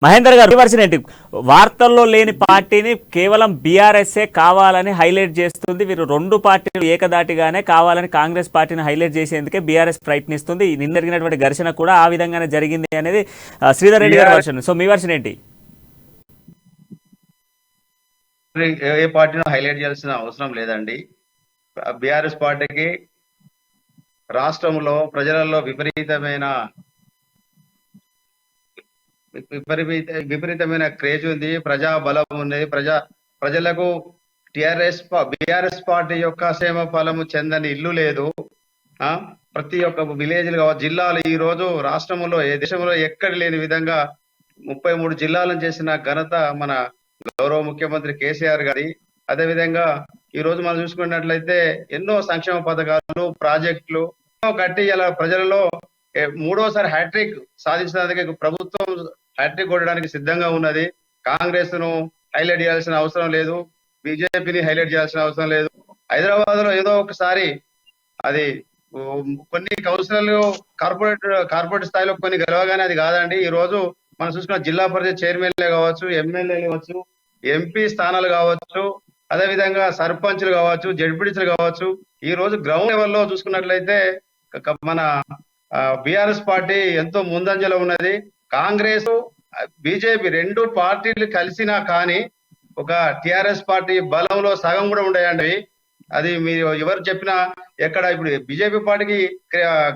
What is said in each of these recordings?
మహేందర్ గారు వర్షన్ ఏంటి? వార్తల్లో లేని పార్టీని కేవలం బీఆర్ఎస్ఏ కావాలని హైలైట్ చేస్తుంది. వీరు రెండు పార్టీలు ఏకదాటిగానే కావాలని కాంగ్రెస్ పార్టీని హైలైట్ చేసేందుకే బీఆర్ఎస్ ప్రయత్నిస్తుంది. నిన్న జరిగినటువంటి ఘర్షణ కూడా ఆ విధంగానే జరిగింది అనేది శ్రీధర్ రెడ్డి గారి వర్షన్. సో మీ వర్షన్ ఏంటి? ఏ పార్టీని హైలైట్ చేయాల్సిన అవసరం లేదండి. బీఆర్ఎస్ పార్టీకి రాష్ట్రంలో ప్రజలలో విపరీతమైన క్రేజ్ ఉంది, ప్రజా బలం ఉంది. ప్రజలకు బీఆర్ఎస్ పార్టీ యొక్క క్షేమ ఫలము చెందని ఇల్లు లేదు. ప్రతి ఒక్క విలేజ్ జిల్లాలు ఈ రోజు రాష్ట్రంలో ఏ దేశంలో ఎక్కడ లేని విధంగా 33 జిల్లాలను చేసిన ఘనత మన గౌరవ ముఖ్యమంత్రి కేసీఆర్ గారి. అదేవిధంగా ఈ రోజు మనం చూసుకున్నట్లయితే ఎన్నో సంక్షేమ పథకాలు, ప్రాజెక్టులు కట్టి ఇలా ప్రజలలో మూడోసారి హ్యాట్రిక్ సాధించడానికి ప్రభుత్వం హ్యాట్రిక్ కొట్టడానికి సిద్ధంగా ఉన్నది. కాంగ్రెస్ ను హైలైట్ చేయాల్సిన అవసరం లేదు, బీజేపీని హైలైట్ చేయాల్సిన అవసరం లేదు. హైదరాబాద్ లో ఏదో ఒకసారి అది కొన్ని కౌన్సిలర్లు కార్పొరేట్ స్థాయిలో కొన్ని గెలవగానే అది కాదండి. ఈ రోజు మనం చూసుకున్న జిల్లా పరిషత్ చైర్మన్లే కావచ్చు, ఎమ్మెల్యేలు కావచ్చు, ఎంపీ స్థానాలు కావచ్చు, అదేవిధంగా సర్పంచ్లు కావచ్చు, జడ్పీటీసీలు కావచ్చు, ఈ రోజు గ్రౌండ్ లెవెల్లో చూసుకున్నట్లయితే మన బీఆర్ఎస్ పార్టీ ఎంతో ముందంజలో ఉన్నది. కాంగ్రెస్ బీజేపీ రెండు పార్టీలు కలిసినా కానీ ఒక టిఆర్ఎస్ పార్టీ బలంలో సగం కూడా ఉండయండి. అది మీరు ఎవరు చెప్పినా ఎక్కడ ఇప్పుడు బీజేపీ పార్టీకి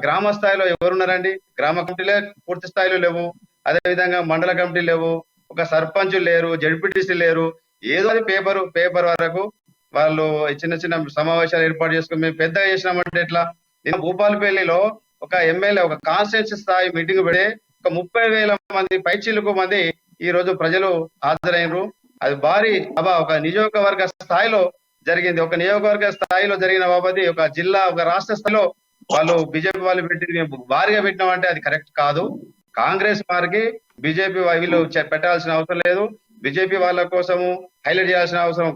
గ్రామ స్థాయిలో ఎవరున్నారండి? గ్రామ కమిటీలే పూర్తి స్థాయిలో లేవు, అదేవిధంగా మండల కమిటీలు లేవు, ఒక సర్పంచ్ లేరు, జడ్పీటీసీ లేరు. ఏదో అది పేపర్ వరకు వాళ్ళు చిన్న చిన్న సమావేశాలు ఏర్పాటు చేసుకుని మేము పెద్దగా చేసినామంటే ఎట్లా? నేను భూపాలపల్లిలో ఒక ఎమ్మెల్యే ఒక కాన్స్టిట్యూన్సీ స్థాయి మీటింగ్ పెడితే ఒక 30,000 మంది పైచిలుకు మంది ఈ రోజు ప్రజలు హాజరైనరు. అది భారీ సభ ఒక నియోజకవర్గ స్థాయిలో జరిగింది. ఒక నియోజకవర్గ స్థాయిలో జరిగిన బాబది ఒక జిల్లా ఒక రాష్ట్ర స్థాయిలో వాళ్ళు బీజేపీ వాళ్ళు పెట్టి భారీగా పెట్టినామంటే అది కరెక్ట్ కాదు. కాంగ్రెస్ వారికి బీజేపీ వీళ్ళు పెట్టాల్సిన అవసరం లేదు. బీజేపీ వాళ్ళ కోసము హైలైట్ చేయాల్సిన అవసరం